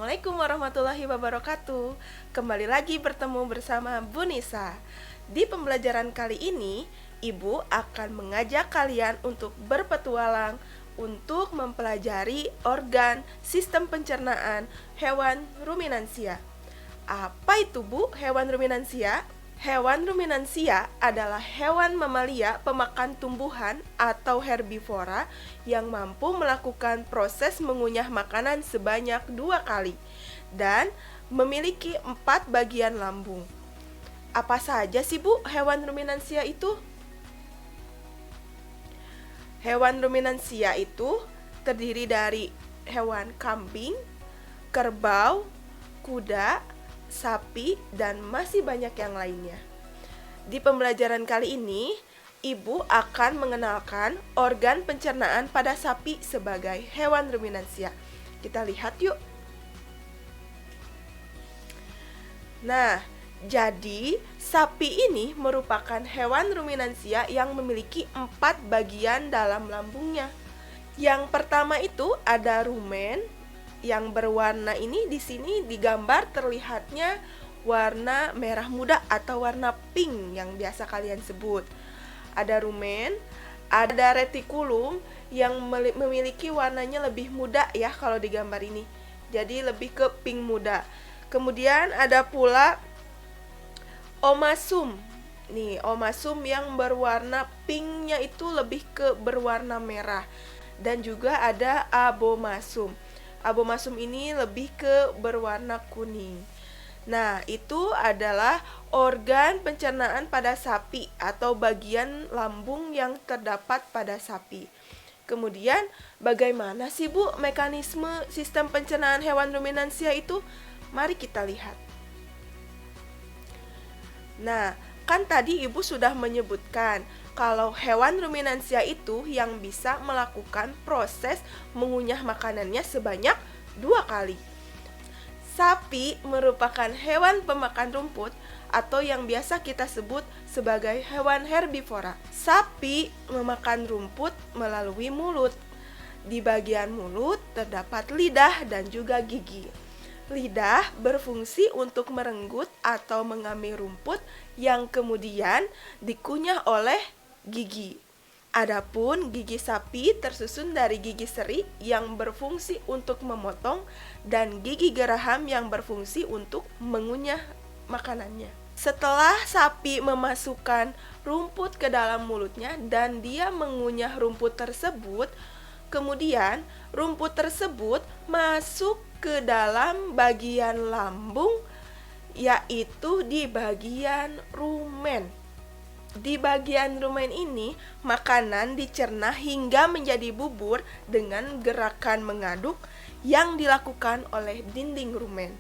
Assalamualaikum warahmatullahi wabarakatuh. Kembali lagi bertemu bersama Bu Nisa. Di pembelajaran kali ini, Ibu akan mengajak kalian untuk berpetualang untuk mempelajari organ sistem pencernaan hewan ruminansia. Apa itu, Bu, hewan ruminansia? Hewan ruminansia adalah hewan mamalia pemakan tumbuhan atau herbivora yang mampu melakukan proses mengunyah makanan sebanyak 2 kali dan memiliki 4 bagian lambung. Apa saja sih, Bu, hewan ruminansia itu? Hewan ruminansia itu terdiri dari hewan kambing, kerbau, kuda, sapi, dan masih banyak yang lainnya. Di pembelajaran kali ini, Ibu akan mengenalkan organ pencernaan pada sapi sebagai hewan ruminansia. Kita lihat yuk. Nah, jadi sapi ini merupakan hewan ruminansia yang memiliki 4 bagian dalam lambungnya. Yang pertama itu ada rumen. Yang berwarna ini di sini digambar terlihatnya warna merah muda atau warna pink yang biasa kalian sebut. Ada rumen, ada retikulum yang memiliki warnanya lebih muda ya kalau di gambar ini. Jadi lebih ke pink muda. Kemudian ada pula omasum. Nih, omasum yang berwarna pinknya itu lebih ke berwarna merah. Dan juga ada abomasum. Abomasum ini lebih ke berwarna kuning. Nah, itu adalah organ pencernaan pada sapi atau bagian lambung yang terdapat pada sapi. Kemudian, bagaimana sih, Bu, mekanisme sistem pencernaan hewan ruminansia itu? Mari kita lihat. Nah, kan tadi Ibu sudah menyebutkan kalau hewan ruminansia itu yang bisa melakukan proses mengunyah makanannya sebanyak 2 kali. Sapi merupakan hewan pemakan rumput atau yang biasa kita sebut sebagai hewan herbivora. Sapi memakan rumput melalui mulut. Di bagian mulut terdapat lidah dan juga gigi. Lidah berfungsi untuk merenggut atau mengambil rumput yang kemudian dikunyah oleh gigi. Adapun gigi sapi tersusun dari gigi seri yang berfungsi untuk memotong dan gigi geraham yang berfungsi untuk mengunyah makanannya. Setelah sapi memasukkan rumput ke dalam mulutnya dan dia mengunyah rumput tersebut, kemudian rumput tersebut masuk ke dalam bagian lambung, yaitu di bagian rumen. Di bagian rumen ini, makanan dicerna hingga menjadi bubur dengan gerakan mengaduk yang dilakukan oleh dinding rumen.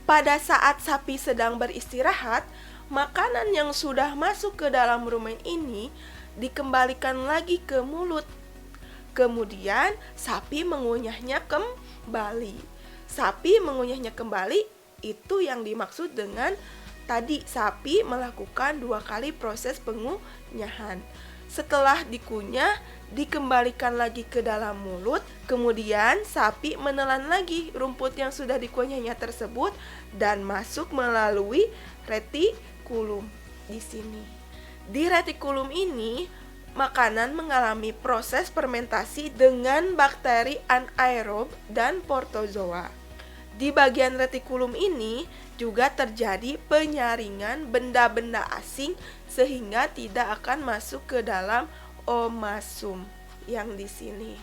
Pada saat sapi sedang beristirahat, makanan yang sudah masuk ke dalam rumen ini dikembalikan lagi ke mulut. Kemudian, sapi mengunyahnya kembali. Sapi mengunyahnya kembali, itu yang dimaksud dengan tadi sapi melakukan 2 kali proses pengunyahan. Setelah dikunyah, dikembalikan lagi ke dalam mulut. Kemudian sapi menelan lagi rumput yang sudah dikunyahnya tersebut dan masuk melalui retikulum di sini. Di retikulum ini, makanan mengalami proses fermentasi dengan bakteri anaerob dan protozoa. Di bagian retikulum ini juga terjadi penyaringan benda-benda asing sehingga tidak akan masuk ke dalam omasum yang di sini.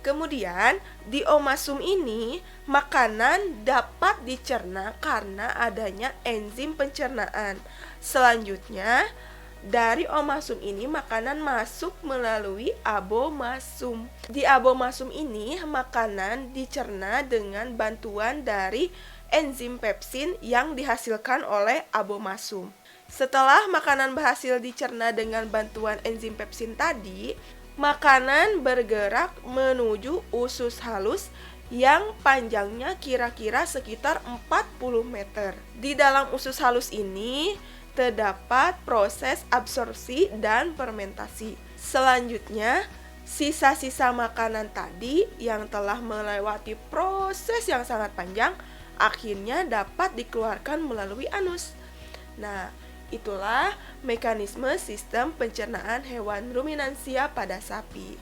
Kemudian di omasum ini makanan dapat dicerna karena adanya enzim pencernaan. Selanjutnya dari omasum ini makanan masuk melalui abomasum. Di abomasum ini makanan dicerna dengan bantuan dari enzim pepsin yang dihasilkan oleh abomasum. Setelah makanan berhasil dicerna dengan bantuan enzim pepsin tadi, makanan bergerak menuju usus halus yang panjangnya kira-kira sekitar 40 meter. Di dalam usus halus ini terdapat proses absorpsi dan fermentasi. Selanjutnya, Sisa-sisa makanan tadi yang telah melewati proses yang sangat panjang akhirnya dapat dikeluarkan melalui anus. Nah, itulah mekanisme sistem pencernaan hewan ruminansia pada sapi.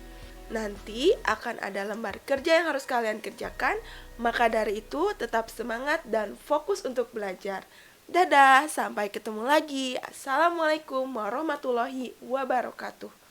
Nanti akan ada lembar kerja yang harus kalian kerjakan, maka dari itu tetap semangat dan fokus untuk belajar. Dadah, sampai ketemu lagi. Assalamualaikum warahmatullahi wabarakatuh.